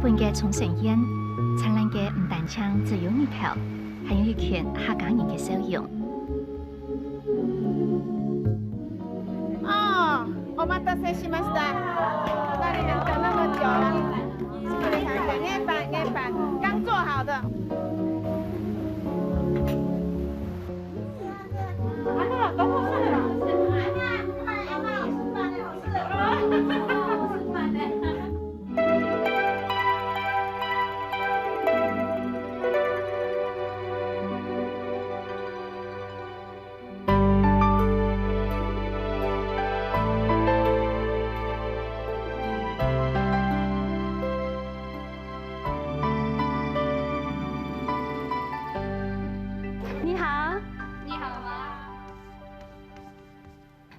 本嘅冲绳县，灿烂嘅唔单枪只有日头，还有一群客家人嘅笑容。哦，お待たせしました。那里能等那么久了？面板刚做好的。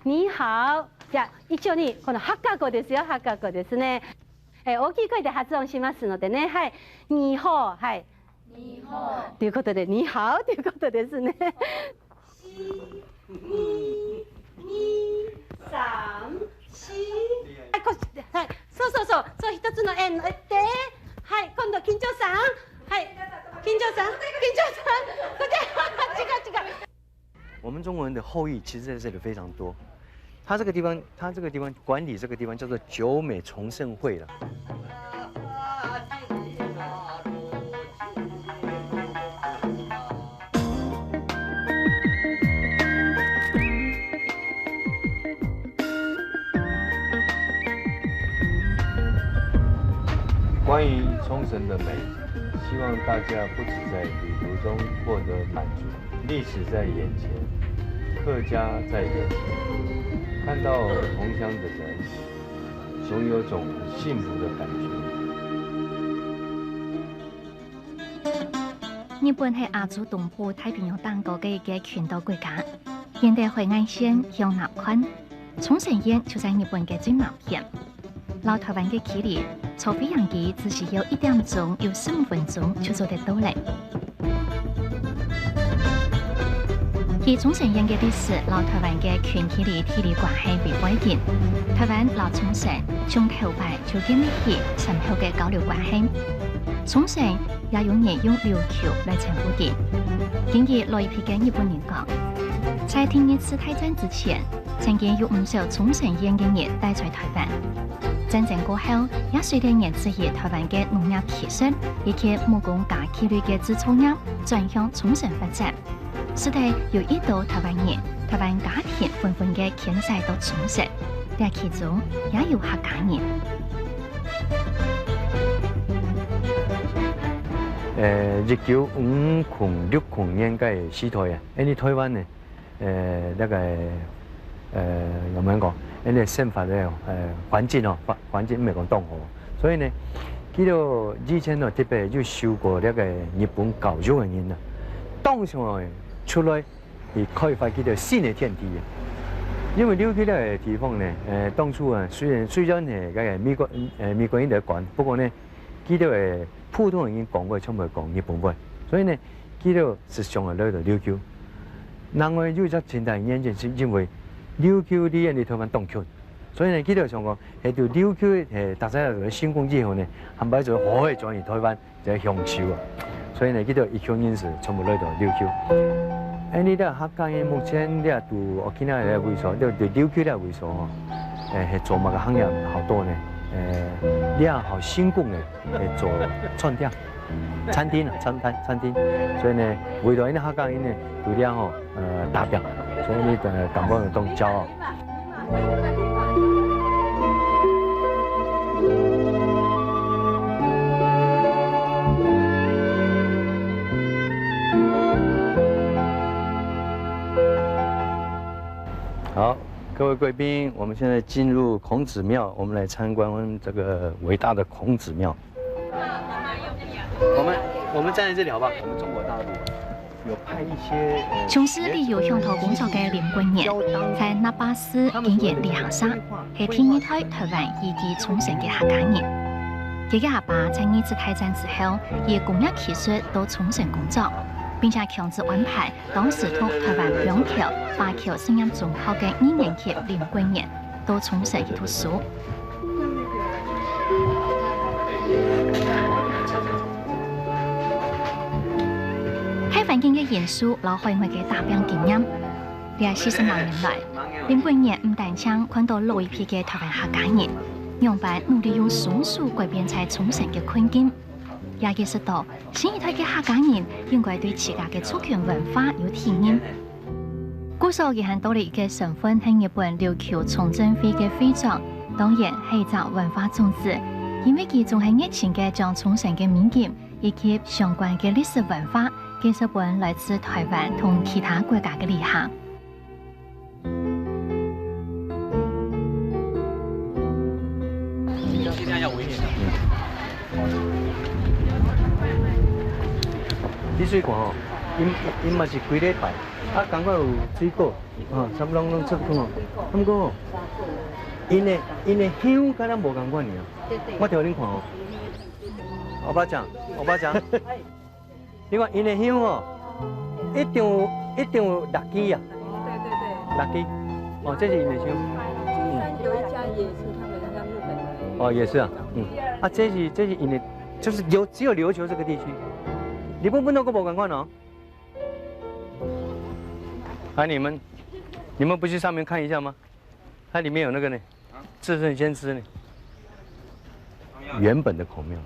你好。じゃあ一応にこの8カ国ですよ。8カ国ですね。大きい声で発音しますのでね。はい。にほはい。にほということでにはということですね。2、3、4。はい。そう一つの円ので、はい。今度緊張さん。はい。緊張さん。こっち。違う。我们中国人的后裔其实在这里非常多。他这个地方管理这个地方叫做久美崇圣会了。关于冲绳的美，希望大家不只在旅途中获得满足，历史在眼前，客家在眼前。看到同乡的人，总有种幸福的感觉。日本係亞洲東部太平洋單國嘅一個群島國家，現代海岸線向南看，沖繩縣就在日本嘅最南邊。老台灣嘅距離，坐飛行機只需要1點鐘，有15分鐘就做得到嘞。以沖繩縣嘅歷史，老台灣嘅群體嘅地理關係為關鍵。台灣老沖繩從頭擺就建立起深厚嘅交流關係。沖繩也有人用琉球來稱呼佢。根據老一批嘅日本人講，在第二次大戰之前，曾經有唔少沖繩縣嘅人帶在台灣。戰爭過後，也隨着研制以台灣嘅農業技術以及木工加紀律嘅製造業轉向沖繩發展。使得有一度台灣人、台灣家庭紛紛嘅遷徙到沖繩，但其中也有客家人。1956年嘅時代啊，因為台灣呢，那個有冇人講？因為憲法嘅環境哦，環境唔係講當好，所以呢，佢到以前呢特別就受過那個日本教育嘅人啊，當上來。出來而開發佢條新嘅天地嘅，因為琉球呢個地方呢，當初啊雖然係嘅美國人在管，不過呢，佢條普通人講過，全部講日本話，所以呢，佢條實上係來到琉球。另外有一前大原因是因為琉球啲人嚟台灣當權，所以呢，佢條上講係條琉球特產嚟成功之後呢，冚唪唥就可以轉移台灣就係享受啊。所以呢，佢條一群人士全部來到琉球。你哋客家人目前你到沖縄嘅會所，到琉球嘅會所哦，係做乜嘅行業好多呢？你好成功嘅做餐廳、餐廳，所以呢，為到呢客家人呢，對啲哦代表，所以你感覺當驕傲。好，各位贵宾，我们现在进入孔子庙，我们来参观这个伟大的孔子庙。我们站在这里好不好？我们中国大陆有派一些從事旅遊鄉土工作嘅林君賢，在那巴斯經營旅行社，係第二代台灣移居沖繩嘅客家人。佢嘅阿爸在二次大戰之後，以工業技術到沖繩工作。並且強制安排當時讀台灣兩條華僑聲音中學嘅2年級林君賢到沖繩去讀書。喺環境嘅因素，老海外嘅大病經驗。呢40多年來，林貴年唔但止看到老一批嘅台灣客家人，樣板努力用松鼠改變在沖繩嘅困境，也意識到新一代嘅客家人應該對自家嘅族群文化有體驗。古時候亦係到嚟嘅身份係日本琉球崇正會嘅會長，當然係一隻文化種子，因為佢仲係熱情嘅將沖繩嘅民間以及相關嘅歷史文化介紹本來自台灣同其他國家嘅旅客。尽量要稳一点。你水看吼，因嘛是几礼拜，感觉有水果，差不多拢出款。不过吼，因的香跟咱无共款尔。我调恁看吼，欧巴掌，你看因的香吼，一定有6支啊。对，6支。哦，这是因的香。有一家也是他们像日本的。哦，也是啊，这是因的，就是只有琉球这个地区，日本都无共款哦。你们不去上面看一下吗？它里面有那个呢，至圣先师呢，原本的孔庙，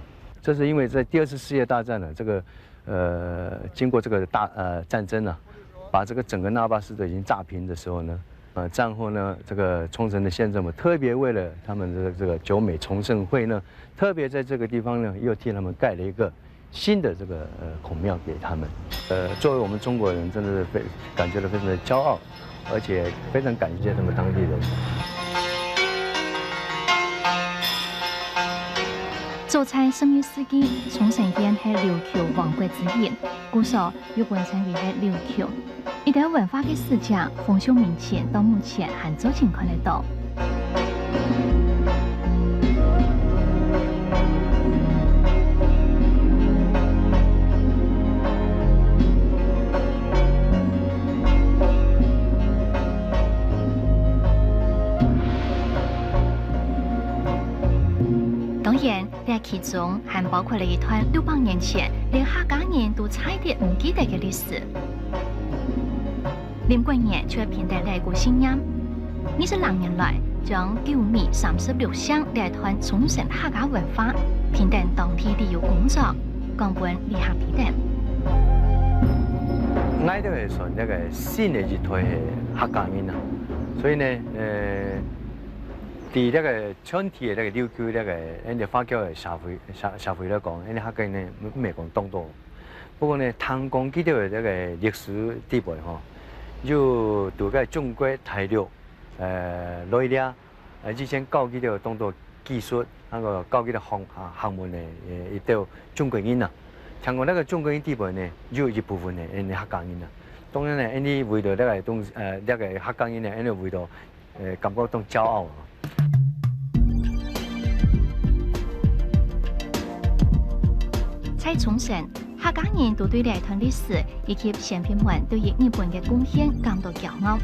这是因为在第2次世界大战呢，这个经过这个战争啊，把这个整个那霸市都已经炸平的时候呢，战后呢，这个冲绳的县政府特别为了他们的这个久美重盛会呢，特别在这个地方呢，又替他们盖了一个新的这个孔庙给他们。作为我们中国人，真的是感觉到非常的骄傲，而且非常感谢他们当地人。早在16世紀，沖繩縣係琉球王國之一，古時候又本稱為係琉球。一條文化嘅史跡，豐富明顯，到目前還早前看得到。當然，呢其中還包括了一段600年前連客家人都差啲唔記得嘅歷史。林貴年卻憑借呢股信仰，26年來將9米36鄉呢一段沖繩客家文化憑借當地旅遊工作，講本旅客睇點。我都係算一個新的一代客家人啊，所以呢，對呢個全體的呢個琉球呢個人哋華僑嘅社會來講，人哋客家人呢唔係講當多，不過呢，談講幾條嘅呢個歷史地位吼。就對個中國大陸來了，之前教幾條當作技術，那個教幾條學問呢，亦都中國人啊。聽講那個中國人地位呢，有一部分呢，人哋客家人啊。當然呢，人哋為咗那個那個客家人呢，人哋為咗感覺到驕傲啊。在沖繩，客家人都對呢一段歷史以及先輩們對於日本嘅貢獻感到驕傲。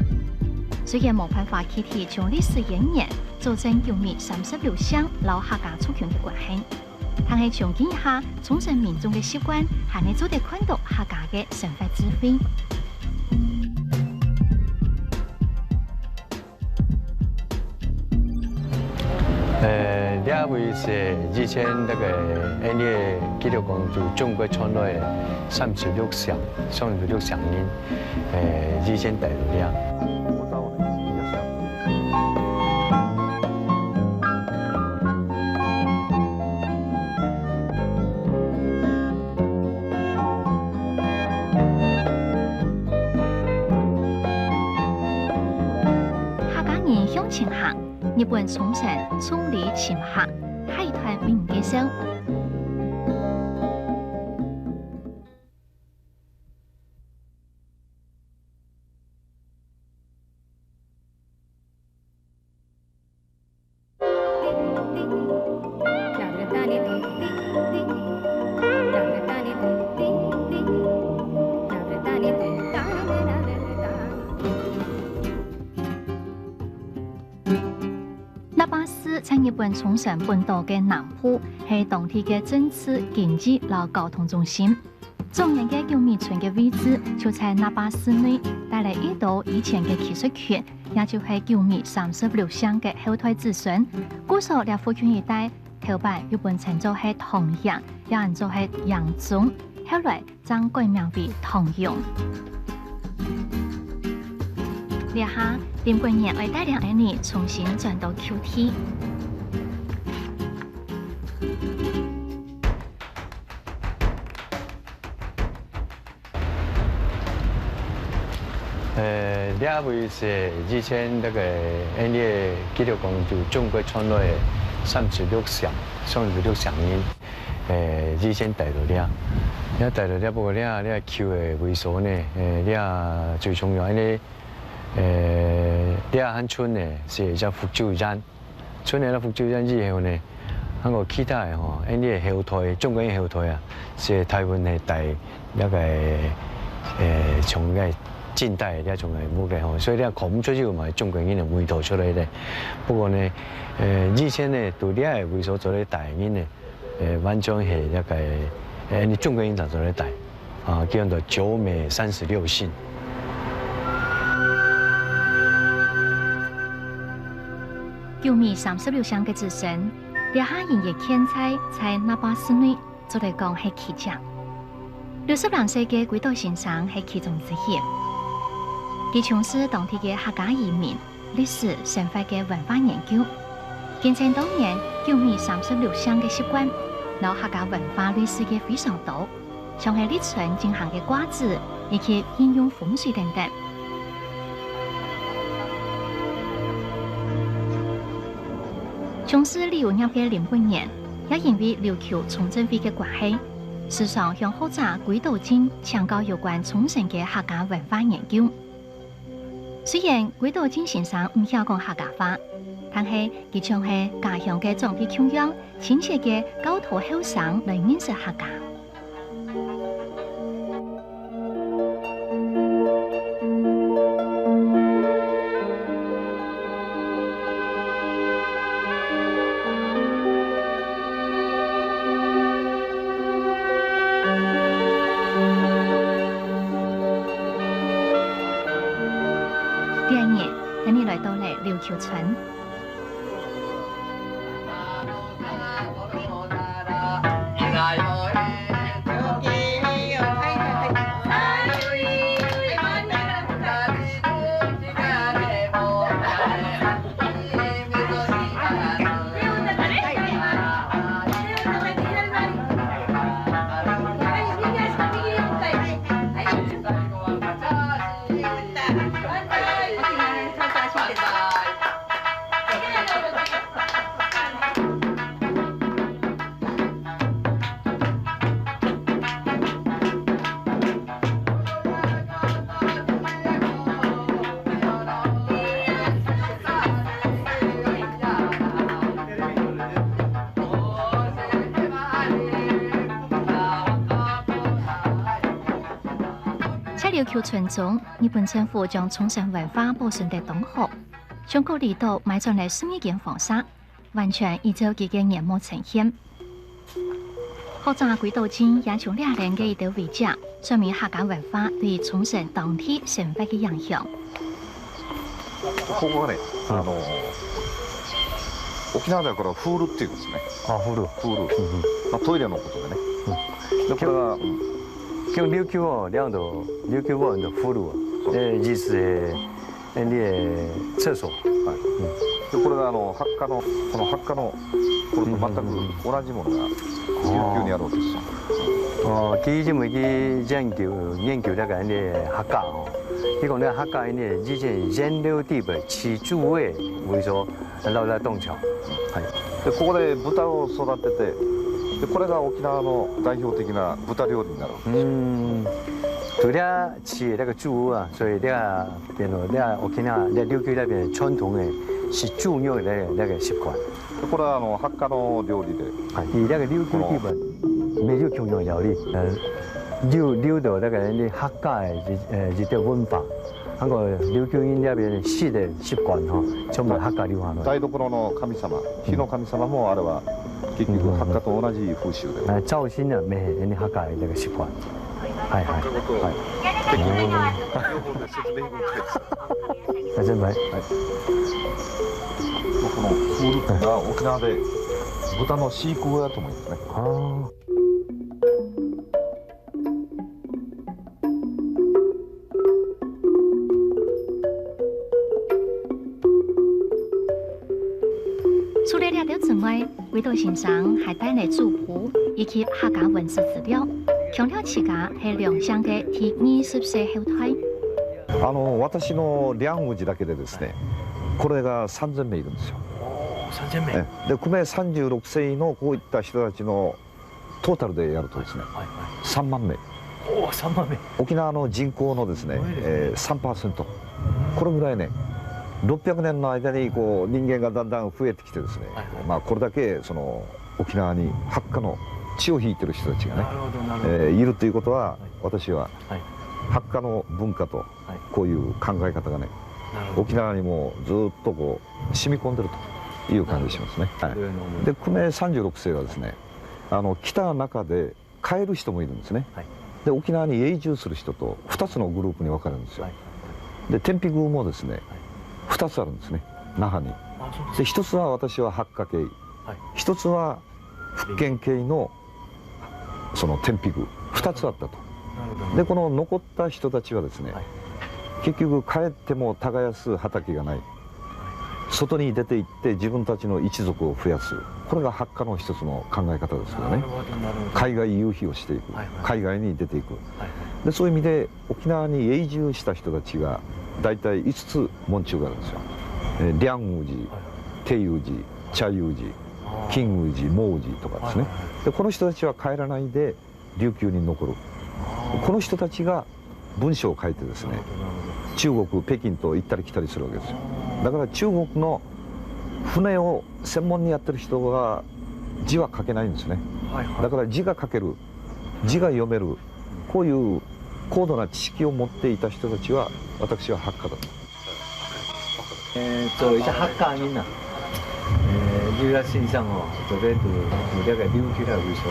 雖然冇辦法具體將歷史演繹做成9米36鄉老客家族群嘅關係，但係重建一下沖繩民眾嘅習慣，係你做得看到客家嘅生活智慧。呢位是以前那個人哋記錄講就中國傳來的36鄉人，以前帶入嚟。客家人向前行。日本沖繩從里前行，係一團名嘅聲。在日本沖繩本島嘅南部，係當地嘅政治、經濟、和交通中心。中原嘅蕎米村嘅位置就在那霸市內，帶來一道以前嘅技術權，也就係蕎米36鄉嘅後代子孫。古時喺福建一帶，頭擺原本稱作係唐陽，有人做係陽中，後來將改名為唐陽。呢下林貴年為帶領兒女重新轉到 QT。呢位是以前那個因為記錄講就中國傳來36鄉人，以前帶到呢，帶到呢不過呢橋嘅位所呢，呢最重要因為呢漢村呢是叫福州人，村內嘅福州人以後呢，嗰個其他嘅吼，因為後台中國人後台啊，是台灣係帶那個從個。近代呢種係冇嘅嗬，所以呢講唔出呢個咪中國人嘅味道出嚟咧。不過呢，以前呢到呢係會所做啲大人呢，完全係一個你中國人就做啲大，叫做蕎米36鄉。蕎米36鄉嘅子孫，呢下人嘅天才在那霸市內做嚟講係奇蹟。62歲嘅鬼島先生係其中之一。佢從事當地嘅客家移民、歷史、生活嘅文化研究，見證當年蕎米36鄉嘅習慣，老客家文化歷史嘅非常多，像係立春進行嘅瓜子，以及應用風水等等。從事旅遊業嘅林貴年，也因為琉球崇正會嘅關係，時常向學者鬼島鎮請教有關沖繩嘅客家文化研究。雖然鬼島鎮先生唔曉講客家話，但係佢將係家鄉嘅長輩腔樣，親切嘅教導後生來認識客家。琉球村。琉球村中，日本政府將沖繩文化保存在東河，將個離島埋進嚟新一間房室，完全依照佢嘅面貌呈現。學者鬼島鎮也從2年嘅一道遺跡，說明客家文化對沖繩當地生活嘅影響。ここがね、沖縄ではこれはフールっていうんですね。あ、フール。まあトイレのことでね。でこれが叫琉球哦，琉球話就フール意思係你廁所。でこれがハッカのこのハッカのこれと全く同じものが琉球にあるわけですよ。佢因為佢研究那個客家哦，佢講呢客家呢以前燃料地位起主位為所留在東橋。でここで豚を育てて。でこれが沖縄の代表的な豚料理になる。佢哋飼那個豬啊，所以呢邊呢沖縄呢琉球那邊傳統嘅是豬肉嘅那個習慣。これはハッカの料理で。而那個琉球地方沒有共用料理，留到那個啲客家嘅一啲文化。那個琉球人那邊食嘅習慣嗬，全部客家留下來。台所の神様、火の神様もあれは。結局、ハッカと同じ風習で。造新啊，咩係啲客家嘅習慣。はいはい学ごとはい敵におー両方で説明文化です。あ全部はいこのフールが沖縄で豚の飼育小屋とも言うんですね。あー除了料之外，味道欣赏还带来族谱以及客家文字资料，强调自家係良乡嘅第20世後代。私の梁宇治だけでですね、これが3000名いるんですよ。3000名で久米36世のこういった人たちのトータルでやるとですね、はいはい3万名。おお3万名沖縄の人口のですね、3%。これぐらいね、600年の間にこう人間がだんだん増えてきてですね、まあこれだけその沖縄にハッカの血を引いてる人たちがね、なるほどなるほどいるということは、私ははいハッカの文化とこういう考え方がね、なるほど沖縄にもずっとこう染み込んでるという感じしますね。はい、というのもで久米36世はですね、来た中で帰る人もいるんですね。はいで沖縄に永住する人と2つのグループに分かれるんですよ。はいで天日宮もですね、2つあるんですね、那覇に。あそうですで1つは私はハッカ系、はい1つは福建系のその天日宮、2つあったと。なるほどでこの残った人たちはですね、はい結局帰っても耕す畑がない、外に出て行って自分たちの一族を増やす、これがハッカの一つの考え方ですけどね。なるほどなるほど海外遊費をしていく、はいはい海外に出ていく。はいでそういう意味で沖縄に永住した人たちが大体5つ門中があるんですよ。梁宇寺、定宇寺、茶宇寺、金宇寺、毛宇寺とかですね。でこの人たちは帰らないで琉球に残る。この人たちが文章を書いてですね、中国北京と行ったり来たりするわけですよ。だから中国の船を専門にやってる人が字は書けないんですね。だから字が書ける、字が読める、こういう高度な知識を持っていた人たちは私はハッカだと。做一下客家人呐，你在线上哦，做在读那个琉球的为所，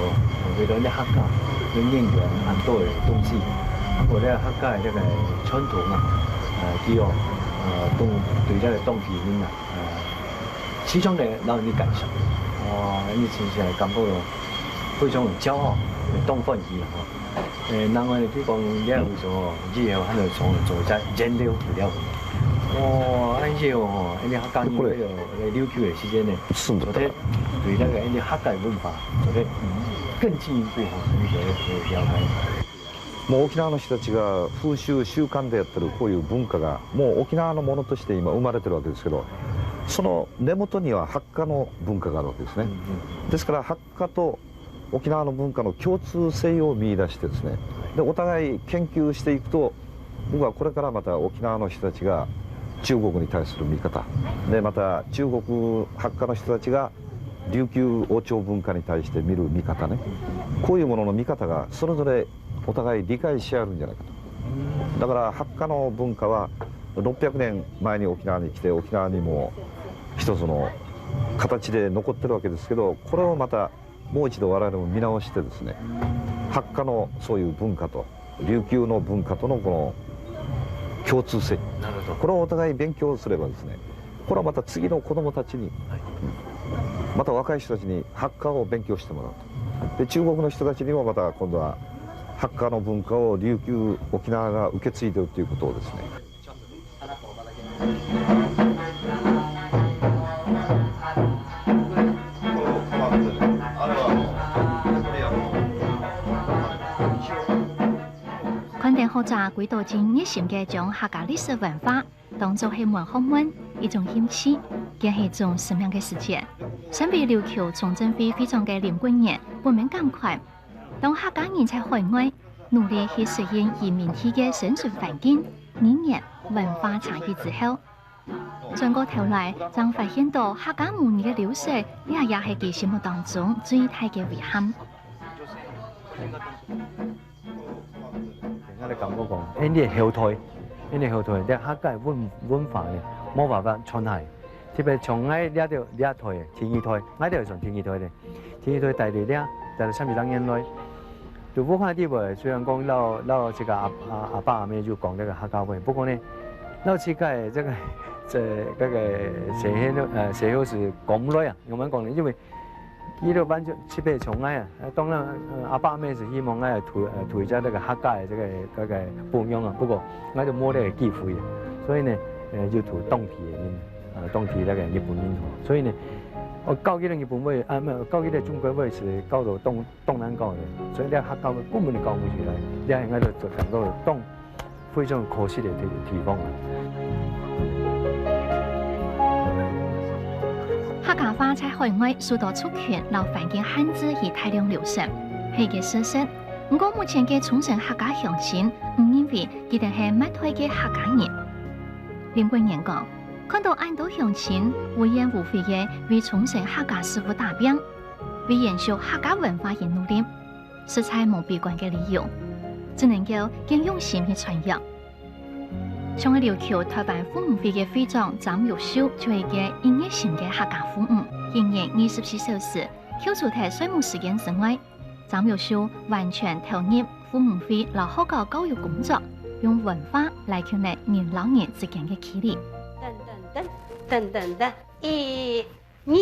为了那客家，能研究很多的东西，我那客家那个传统啊，基哦，东对这个东西人啊，始终的让你感受，你真是感觉到非常骄傲，东方人哈。人我哋啲講呢個會所，以後喺度做在人料不了。而且哦，你客家人喺度琉球嘅時間呢，住んでたら做得對那個你客家文化做得更進一步你了解。もう沖縄の人たちが風習習慣でやってるこういう文化がもう沖縄のものとして今生まれてるわけですけど、その根元にはハッカの文化があるわけですね。ですからハッカと沖縄の文化の共通性を見出してですね、でお互い研究していくと、僕はこれからまた沖縄の人たちが中国に対する見方で、また中国ハッカの人たちが琉球王朝文化に対して見る見方ね、こういうものの見方がそれぞれお互い理解し合えるんじゃないかと。だからハッカの文化は600年前に沖縄に来て、沖縄にも一つの形で残ってるわけですけど、これをまたもう一度我々も見直してですね、ハッカのそういう文化と琉球の文化とのこの共通性、これをお互い勉強すればですね、これはまた次の子どもたちに、また若い人たちにハッカを勉強してもらうと。で中国の人たちにもまた今度はハッカの文化を琉球沖縄が受け継いでいるということをですね。昆田學者幾度正熱心嘅將客家歷史文化當作係門學問一種興趣，亦係一種生命嘅實踐。身為琉球重振會非常嘅林貴年，不免感慨，當客家人在海外努力去適應移民地嘅生存環境、語言、文化差異之後，轉過頭來，將發現到客家母語嘅流失，也係佢心目當中最大嘅遺憾。你咁講，呢啲後退，呢啲後退，啲客家文化咧冇辦法傳下，特別從呢一條呢一代天二代，呢條係從天二代嘅，天二代第二啲，第三二等人來，就武汉地位，虽然讲老这个阿爸阿妹就讲这个客家话，不过呢，老七个这个社会是讲唔来啊，我们讲呢，因为伊都班就七八从来啊，当然阿爸阿妹是希望我推这个客家的这个榜样啊，不过我就冇这个机会啊，所以呢，就推当地的人，当地那个日本人，所以呢。我教起了日本话，教起了中国话是教到东南教的，所以你客家话根本就教不出来，你喺嗰度就感到非常可惜的地方啊。客家话在海外受到授权，老环境限制而大量流失，係嘅事實。不過目前嘅沖繩客家鄉親唔認為佢哋係乜退嘅客家人。林桂年講。看到安島鄉親無怨無悔嘅為沖繩客家師傅打拼，為延續客家文化而努力，實在冇悲觀嘅理由，只能夠更用心去傳揚。從我要求台灣婦女會嘅會長張玉秀就係個營業性嘅客家婦女，仍然24小時扣除喺睡眠時間之外，張玉秀完全投入婦女會老客家教育工作，用文化來建立人老人之間嘅距離。等，1、2、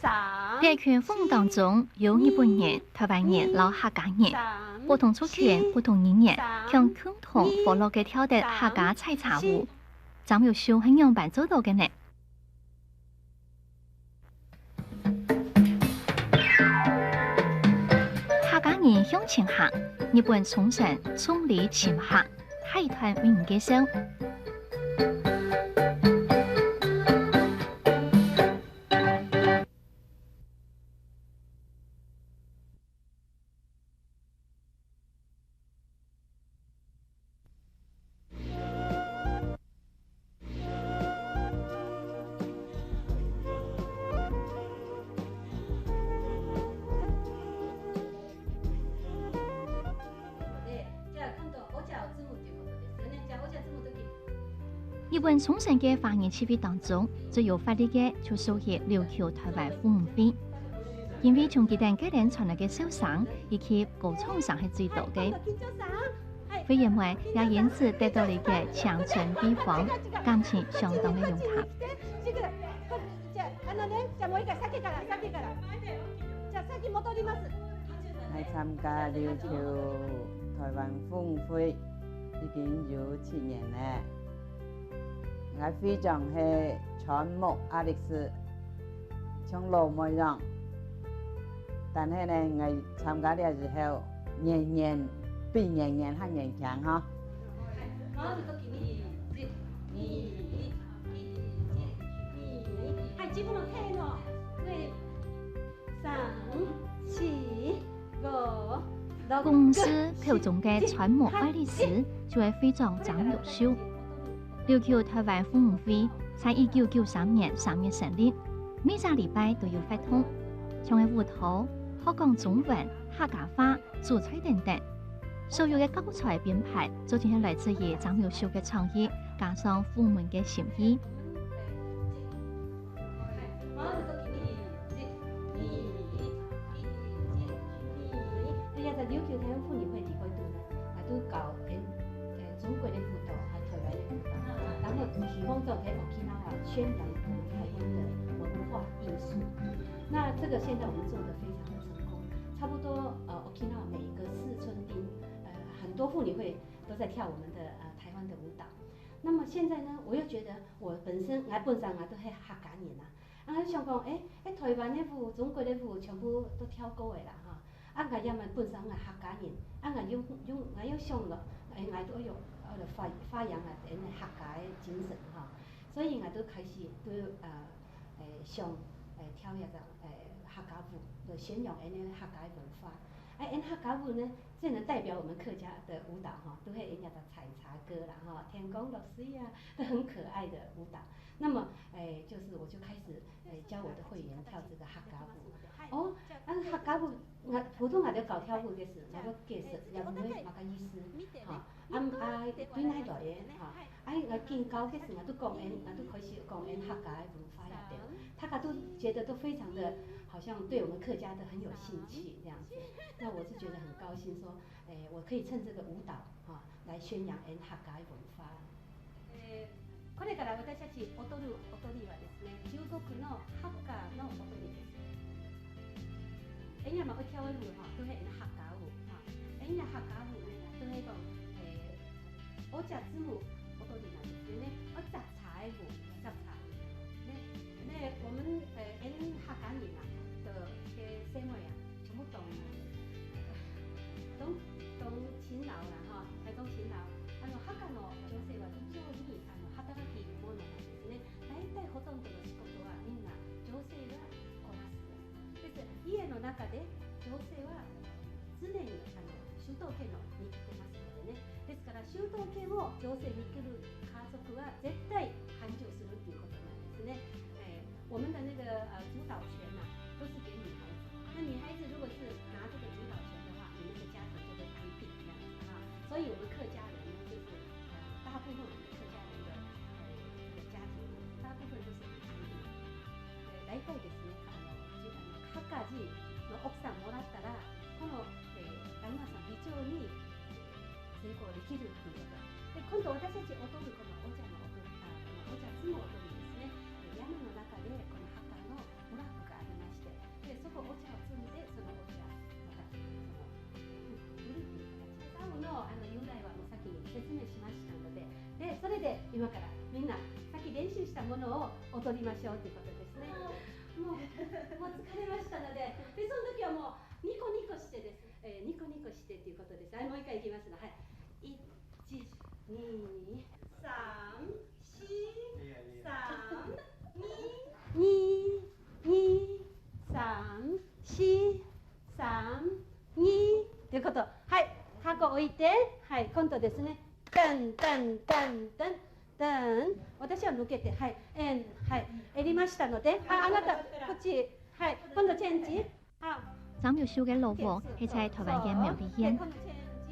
3。在群婦女當中，有日本人、台灣人、老客家人，不同族群、不同語言，向共同活絡嘅跳的客家採茶舞。張玉秀係樣辦做到嘅呢？客家人向前行，日本沖繩崇禮前行，海團為唔介紹。日本沖繩嘅華人協會當中，最有法力嘅就屬於琉球台灣婦女會，因為從佢哋嗰陣傳來嘅笑聲以及歌唱聲係最多嘅。會認為也因此得到你嘅強存比方，感情相當嘅融洽。係參加琉球台灣婦女會已經有7年咧。我會長係川木亞歷斯，從老妹樣，但係呢，我參加嘅時候年年比年年還年強哈。公司口中嘅川木愛麗絲就係會長張玉秀。琉球台灣婦女會在1993年3月成立，每個禮拜都有活動，像係舞蹈、學講中文、客家話、煮菜等等。所有嘅教材編排，就全係來自於張玉秀嘅創意，加上婦女嘅心意。琉球台灣婦女會地嗰度咧，都搞中國嘅舞蹈，還台灣嘅舞蹈，然後希望就喺沖繩宣揚台灣的文化藝術。那這個現在我們做得非常的成功，差不多沖繩每個4春町，很多婦女會都在跳我們的台灣的舞蹈。那麼現在呢，我又覺得我本身我都係客家人啦，我想講台灣嘅舞、中國嘅舞全部都跳過嘅啦嚇。我因為本身係客家人，我要想咯，我都要發揚客家嘅精神嚇，所以我都開始都想跳一個客家舞，嚟宣揚客家文化。客家舞呢，最能代表我们客家的舞蹈哈，都会人家的采茶歌啦哈，天公落水啊，都很可爱的舞蹈。那么就是我就开始教我的会员跳这个客家舞。哦，客家舞，普通话就搞跳舞的是，那个解释也唔会那个意思，哈。对那个人哈，我见教的时候都讲都开始讲客家文化呀对，大家都觉得都非常的，好像对我们客家的很有兴趣这样子。那我是觉得很高兴说，我可以趁这个舞蹈哈来宣扬客家文化。これから私たち踊る踊りはですね、中国のハッカーの踊りです。人家嘛會跳舞哈，都係客家舞哈。人家客家舞呢，都係講我只子舞踊りなんですよね。我雜茶舞，雜茶。那我們客家人啊的嘅社會啊，全部懂勤勞啦哈，係講勤勞。客家の女性は非常に働き者なんですね。大体ほとんどの仕事はみんな女性がこなす。です家の中で女性は常に主導権を握ってますのでね。ですから主導権を女性に握る家族は絶対繁盛するっていうことなんですね。我们的那个主导权呐、都是给女孩子。那女孩子如果是拿这个主导权的话，你们的家庭就会安定这样子哈。所以我们客家人呢，就是大部分我们客家人的这个家庭，大部分都是很安定。大体ですね、客家人の奥さんもらったら、この旦那さん非常に成功できるっていうこと。で、今度私たち踊るこのお茶の踊り、お茶相撲踊りですね。山の中でこの墓のトラックがありまして、でそこお茶を積んでそのお茶また売るっていう形で、サウの由来はもう先に説明しましたので、それで今からみんなさっき練習したものを踊りましょうということですね。もう疲れましたので、その時はもうニコニコしてです、ニコニコしてということです。もう一回いきますの。はい。1、2、3、4、3。2、3、4、3、2ということ。はい、箱置いて、はい、今度ですね。ダンダンダンダンダン。私は抜けて、はい、はい、やりましたので、あなたこっち、はい、今度チェンジ。张苗秀嘅老婆係在台灣嘅苗栗縣。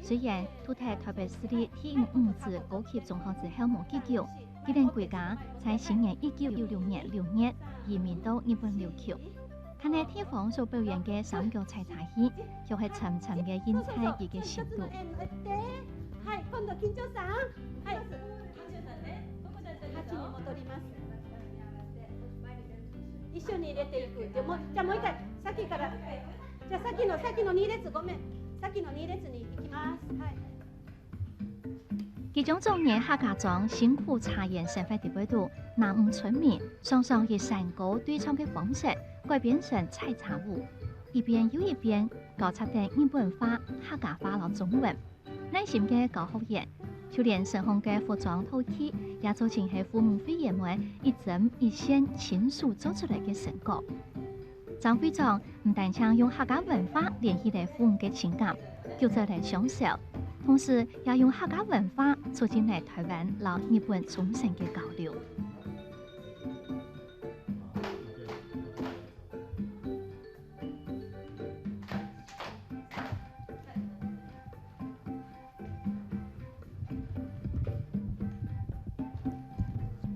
雖然都喺台北市立天五子高級中學之後冇結局。佢哋國家在新年1966年6月移民到日本琉球，看嚟天皇所表演嘅三腳採茶戲，就係沉沉嘅演出佢嘅程度。はい、今度緊張さん、はい、8に戻ります。一緒に入れていく。じゃあもう一回、さっきから、じゃあさっきの2列ごめん、さっきの2列に行きます。はい。其中中年客家莊辛苦茶園生活地位度，南吳村民常常以山歌對唱嘅方式改編成採茶舞，一邊又一邊交叉定日本話、客家話和中文。耐心嘅教學員，就連身上嘅服裝套體，也做成係父母會員們一針一線親手做出來嘅成果。張會長唔但將用客家文化聯繫嚟父母嘅情感，叫做嚟享受。同時，也用客家文化促進嚟台灣和日本中省嘅交流。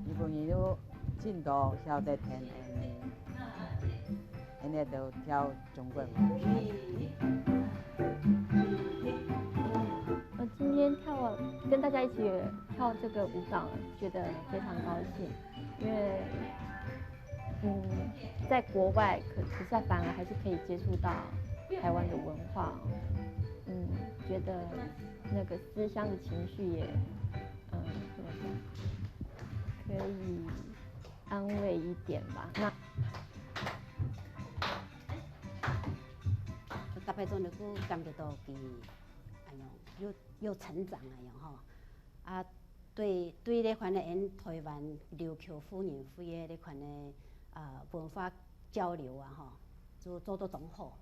日本人都真多曉得聽，人家都跳中國舞。今天跟大家一起跳这个舞蹈，觉得非常高兴，因为在国外可是反而还是可以接触到台湾的文化，觉得那个思乡的情绪也怎么讲，可以安慰一点吧。那大概中的都感觉到比有成长啊样吼，对那款的台湾琉球妇人会的那款的文化交流啊吼，做得总好，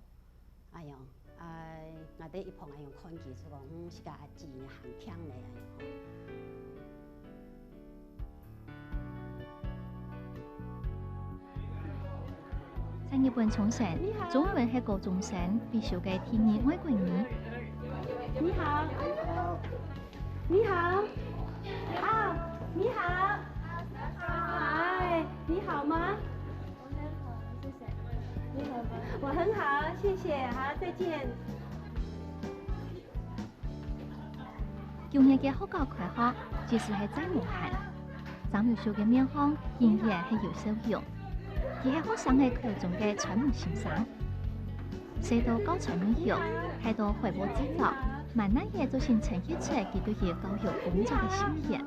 样我哋一旁係用看見出講，是個自然行聽嚟嘅。在日本沖繩，中文係高中生必修嘅第二外國語。你好，你好，啊，你好，嗨，你好吗？你好吗？我很好，謝謝，好，再見。今日嘅學校開學，即使係再無限，張玉秀嘅面孔仍然係有笑容。佢係學生嘅口中嘅揣摩先生，寫到高才美育，喺度回報製造，萬那嘢就形成一切佢對於教育工作嘅心意。学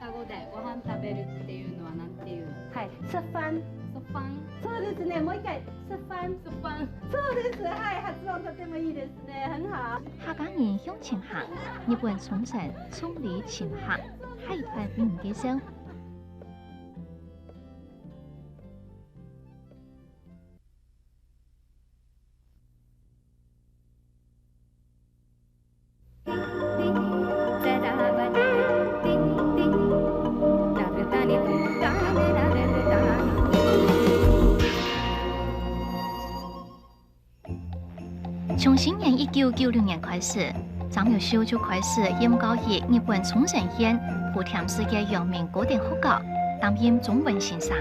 校でご飯食べるっていうのはなんていうの？はい、食飯。食飯。そうですね、もう一回、食飯。食飯。そうです、はい、発音とてもいいですね、很好。客家人向前行，日本沖繩從里前行，係一段名嘅聲。從新年1996年開始，張玉秀就開始任教於日本沖繩縣富田市嘅陽明高等學校，擔任中文先生。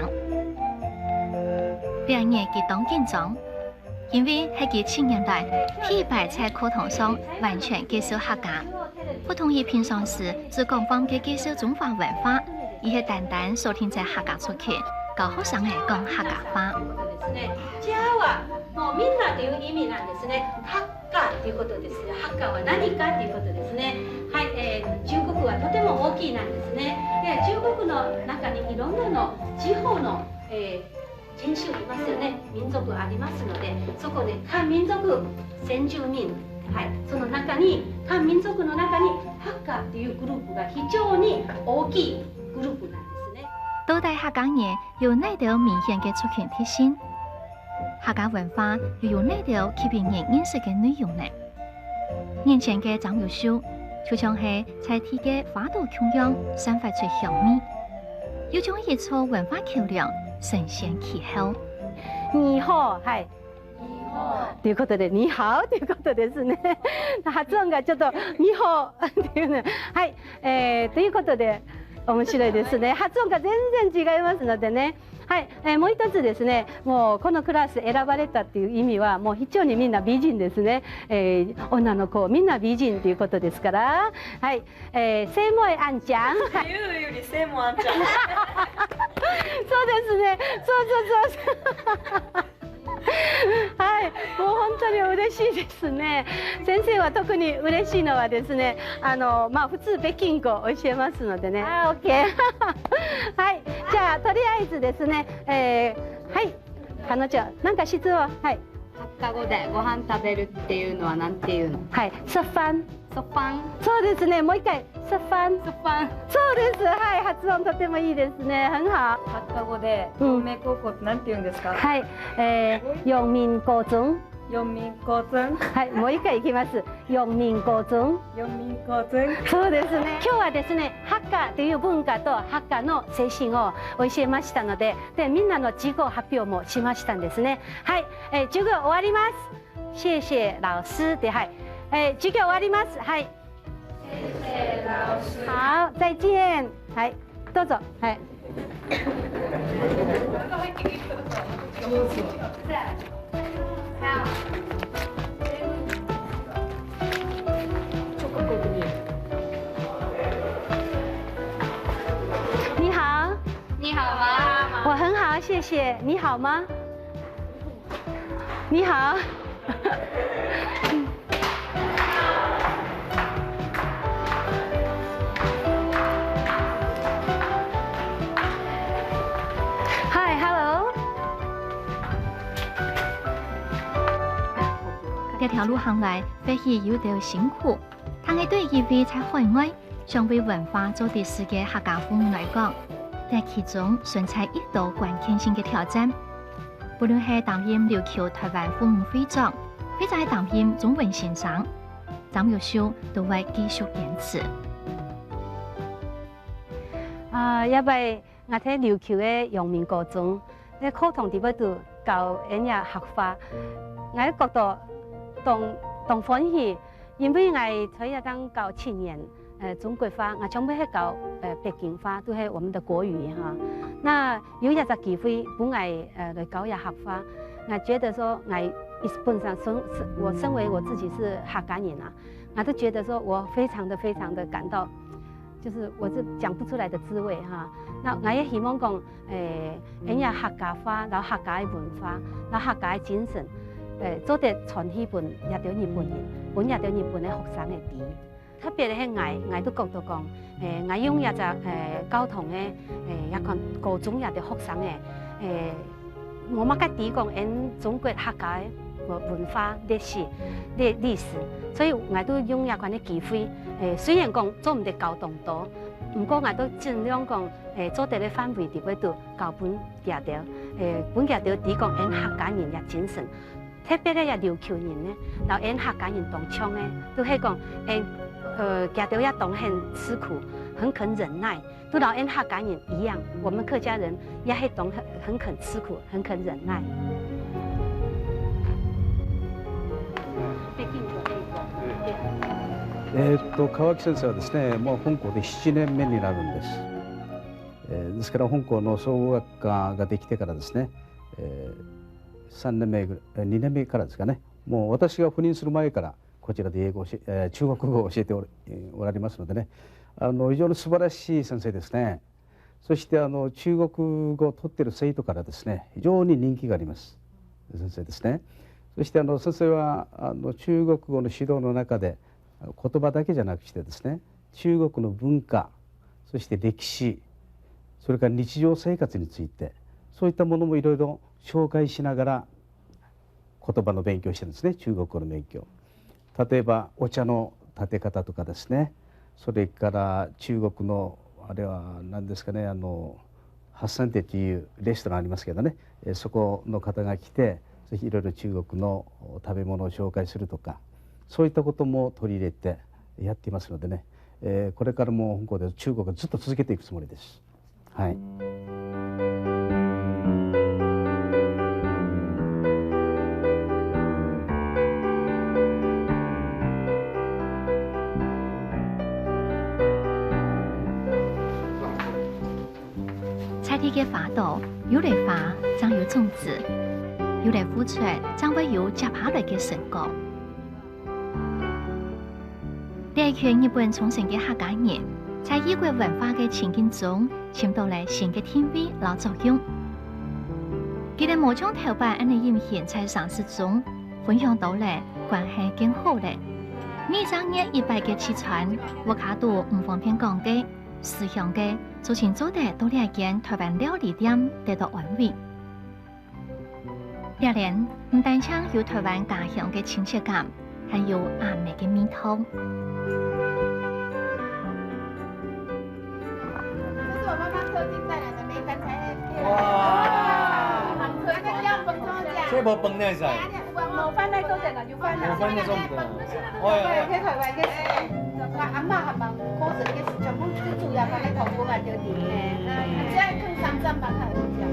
2年佢當緊張，因為喺佢7年代第一擺在課堂上完全介紹客家，不同於平常時只廣泛嘅介紹中華文化，而係單單鎖定在客家出去，教學生嘅講客家話。もうみんなという意味なんですね。ハッカーということです。ハッカーは何かということですね。はい、中国はとても大きいなんですね。中国の中にいろんなの地方の、人種いますよね。民族ありますので、そこで漢民族先住民、はい、その中に漢民族の中にハッカーというグループが非常に大きいグループなんですね。都代客家人有哪條明顯嘅族群特性？客家文化又有哪條吸引人認識嘅內容呢？年前嘅張玉秀就像係在地嘅花朵同樣散發出香味，又將一座文化橋梁呈現其後。你好，はい。ということで、に好ということですね。発音がちょっとに好っていうね。はい、ということで面白いですね。発音が全然違いますのでね。はい、もう一つですね、もうこのクラス選ばれたっていう意味はもう非常にみんな美人ですね、女の子みんな美人ということですから、はい、セイモエアンちゃん、言うよりセイモアンちゃんそうですね、そうはい、もう本当に嬉しいですね。先生は特に嬉しいのはですね、まあ普通北京語を教えますのでね。あ、OK はい、じゃあとりあえずですね、はい、彼女なんか質問、はい。ハッカ語でご飯食べるっていうのはなんていうの？はい、食飯。食飯。そうですね、もう一回食飯。食飯。そうです。はい、発音とてもいいですね。很好。ハッカ語で陽明高校ってなんて言うんですか？はい、陽明高中。陽明高中。はい、もう一回いきます。陽明高中。陽明高中。そうですね。今日はですね、ハッカーという文化とハッカーの精神を教えましたので、みんなの自己発表もしましたんですね。はい、授業終わります。謝謝老師で、はい、授業終わります。はい。謝謝老師。好，再見。はい、どうぞ。はい。你好，你好嗎？我很好，謝謝。你好嗎？你好。Hi, hello。這條路行來，或許有點辛苦，但係對一位在海外想為文化做啲事嘅客家父母來講，在其中存在一道關鍵性嘅挑戰。無論係擔任琉球台灣父母會長，非在当片中文线上，张玉秀都会继续坚持。因为我睇琉球嘅阳明高中，咧课堂伫要度教演艺学法，我覺得當歡喜，因為我在一當教7年，中國話，我將要去教北京話，都係我們的國語哈。那有一個機會，本來來教一學法，我覺得說我本身我身為我自己是客家人啊，我都覺得說我非常的感到。就是我是講不出來的滋味哈。那我也希望講，人家客家話，然後客家的文化，然後客家的精神，做得傳起本也到日本人，本也到日本的學生的底。特別係我都覺得講，我用一隻交通嘅一個高中也的學生嘅，我乜嘅底講，中國客家文化歷史，所以我都用一款嘅機會。雖然講做唔得教動多，不過我都盡量講做得嘅範圍伫嗰度教本家條，本家條啲講因客家人嘅精神，特別咧有琉球人咧，然後因客家人當腔咧，都係講家條也當很吃苦，很肯忍耐，都同因客家人一樣，我們客家人也係當很肯吃苦，很肯忍耐。川木先生はですね、もう本校で7年目になるんです。ですから本校の総合学科ができてからですね、2年目からですかね、もう私が赴任する前からこちらで中国語を教えておられますのでね、非常に素晴らしい先生ですね。そして中国語を取っている生徒からですね、非常に人気があります先生ですね。そして先生は中国語の指導の中で言葉だけじゃなくしてですね、中国の文化、そして歴史、それから日常生活について、そういったものもいろいろ紹介しながら言葉の勉強をしてるんですね、中国語の勉強。例えばお茶の立て方とかですね、それから中国のあれは何ですかね、八三亭というレストランありますけどね、そこの方が来て、ぜひいろいろ中国の食べ物を紹介するとか、そういったことも取り入れてやっていますのでね、これからも本校で中国をずっと続けていくつもりです。はい。菜地嘅花朵，有嚟花將有種子，有嚟付出將會有接下來嘅成果。呢一群日本沖繩嘅客家人，在異國文化嘅情景中，佔到嚟新嘅地位和作用。佢哋冇將頭擺喺影片在嘗試中分享到嚟關係更好咧。呢張嘢一百嘅氣傳，我卡度唔方便講嘅，思想嘅就請做得到呢一間台灣料理店得到安慰。呢年唔單止有台灣家鄉嘅親切感，還有阿美嘅味道。這無飯呢係？冇飯呢都得啦，要飯啦。冇飯呢都唔得。我係喺台灣嘅我阿媽係咪過世嘅時候，最主要係喺台灣條店嘅，即係跟三針吧，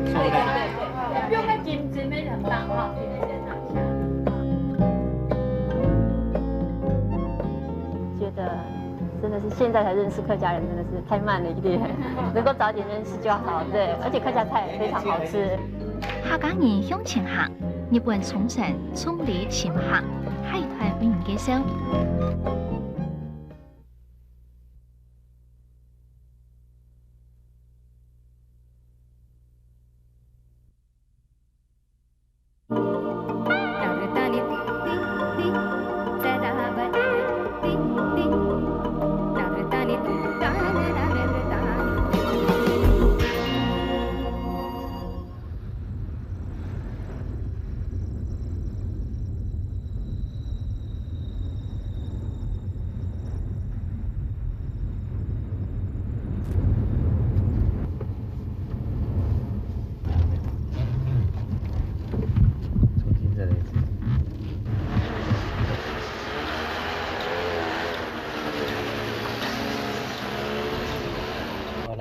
係咁樣。對，不用再金沒人當哈，今天先拿下。覺得真的是現在才認識客家人，真的是太慢了一點，能夠早點認識就好。對，而且客家菜非常好吃。客家人向前行，日本沖繩從理前行，海團為人介紹。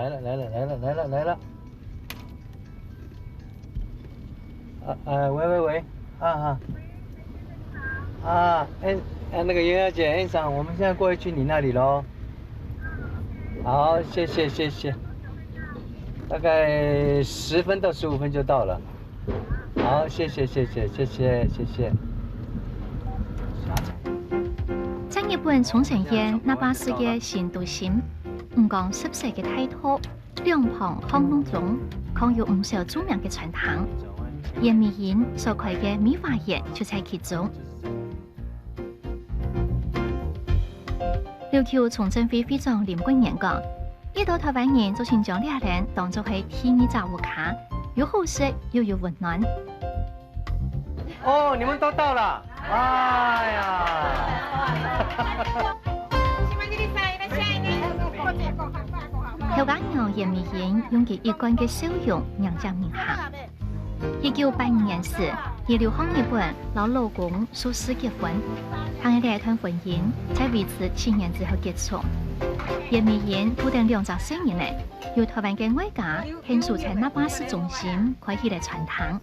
来了来了来了来了来了。喂，那个妍妍姐，恩赏，我们现在过去你那里喽。好，谢谢，大概10分到15分就到了。好，谢谢。在日本冲绳县那巴市嘅新都心，唔講10歲嘅態度，兩旁巷弄中，藏有唔少著名嘅傳統。嚴美妍所開嘅美華園就在其中。琉球崇正會會長林君賢講，呢度台灣人就先將呢人當作係天意炸物卡，又好食又有溫暖。哦，你們都到了，哎呀！頭家娘嚴美妍用佢一貫嘅笑容讓人名下。1982年時，佢流向日本，老老公蘇氏結婚，他嘅第一段婚姻在維持7年之後結束。嚴美妍不但2隻小兒呢，由台灣嘅外家慶祝在那巴市中心開起嚟傳統。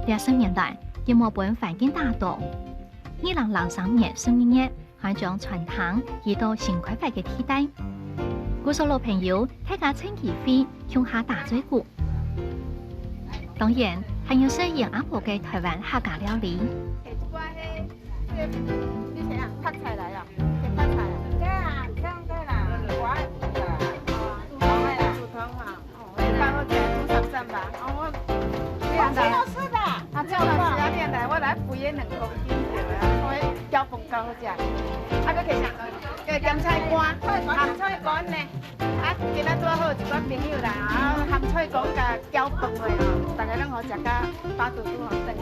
80年代，日本環境大道，2003年12月，還將傳統移到新開發嘅地帶。古數老朋友大家趁機會向下打嘴鼓。當然，還有些楊阿婆嘅台灣客家料理。你睇下，拍菜來啊，拍菜啊，這樣對啦，我愛煮的，煮湯嘛，然後再煮三三吧，我這都是的，這個是要練的，我來補也2公斤的，我交風高好食。個其實個鹹菜乾，鹹菜乾呢，今仔拄好一個朋友來，鹹菜乾甲交飯的哦，大家攏好食甲飽肚肚好等嘅。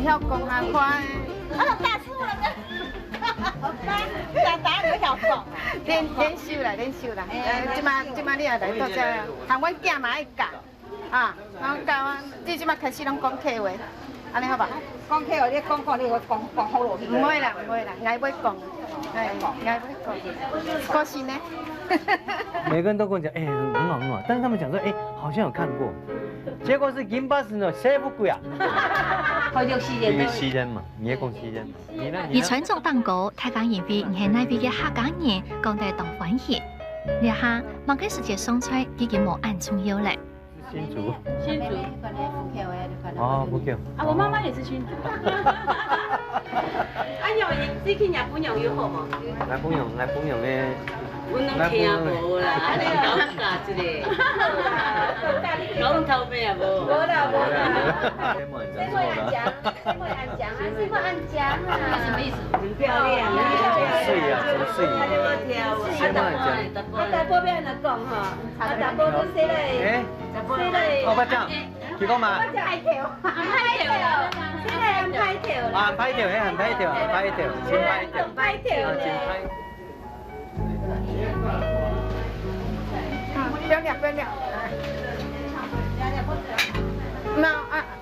要講下快，大師傅打唔曉講，練修啦。即馬你也來到這，喊阮囝嘛愛教，我教啊，你即馬開始攏講客話，安尼好吧？講客話，你講你講好落去。唔會啦，愛會講，愛會講，可惜呢。每個人都跟我講，很好，但是他們講說，好像有看過，結果是金巴斯呢，寫不貴啊。因為西人嘛，你也講西人。而傳統蛋糕，大家認為係那邊嘅客家人講得當歡喜。呢下某個時節送出已經冇按重要咧。新竹。哦，福建。我媽媽也是新竹。你去日本用要好嗎？日本用咧。我拢聽無啦，你搞啥子嘞？講頭咩啊無？無啦。先會按獎啊！什麼意思？很漂亮啊！水啊，什水？大波俾人講哈，大波都寫嚟，我不講，佢講嘛？拍條，寫嚟拍條。啊，拍條，先拍條。不要了。冇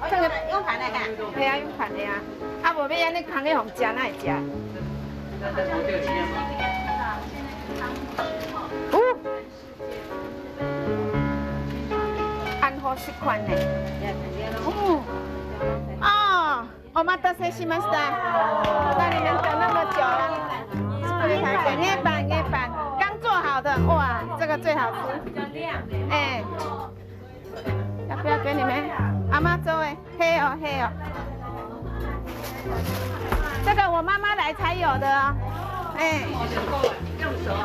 這個用盤來㗎？係啊，用盤的呀。無要安尼空嘅紅食哪會食？安好食款呢？お待たせしました。那你們等那麼久了。月板，剛做好的，哇，這個最好吃。要不要給你們？阿媽做的，黑哦。這個我媽媽來才有的哦。用手啊，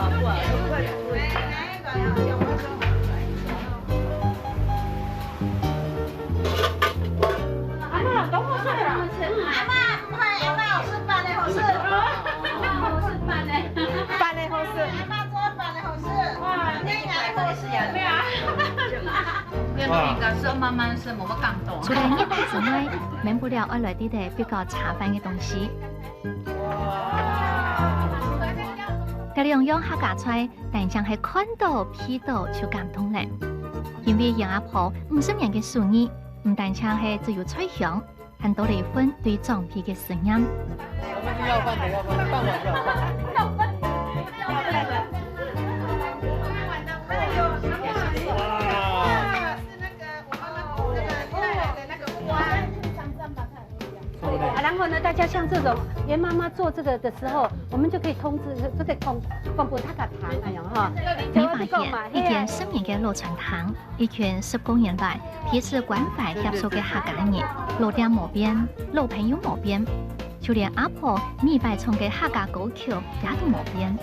阿媽，等我睡了。阿媽，唔係，阿媽，我是辦的好事。辦的好事。阿媽做辦的好事。哇，呢個好事呀，咩啊？除了熱帶之外，免不了愛來啲嘅比較茶飯嘅東西。這兩樣客家菜，但將係看到、睇到就感動咧。因为杨阿婆50年嘅事业，唔但只係只有吹響，很多離婚對裝備嘅聲音。我們是要飯的，要飯，飯碗要飯。然後呢，大家像這種袁媽媽做這個的時候，我們就可以通知，就可以公布他個糖那樣哈。你發現一件10年嘅羅春堂，一群10公年來彼此關懷協助嘅客家人，老店無變，老朋友無變，就連阿婆米白唱嘅客家歌曲也都無變。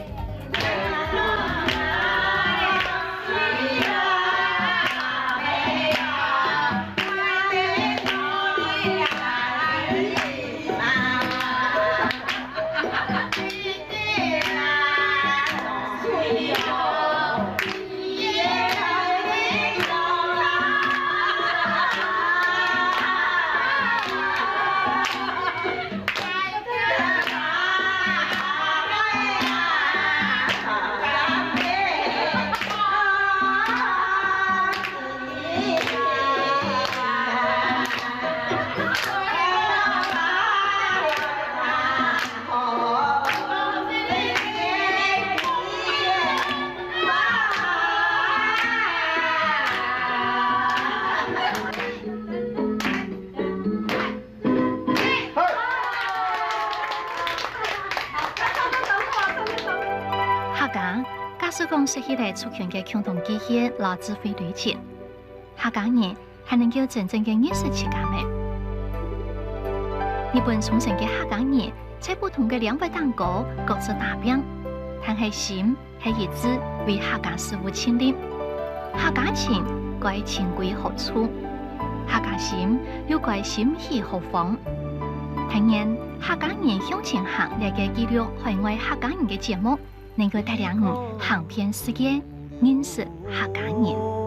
假使講說起來族群嘅共同記憶和智慧累積，客家人係能夠真正嘅認識自家嘅。日本沖繩嘅客家人在不同嘅兩位當國各自打拼，但係心係一致為客家事務盡力。客家情該情歸何處？客家心又該心繫何方？聽見客家人向前行列嘅記錄海外客家人嘅節目，能夠帶領你行遍世界，認識客家人。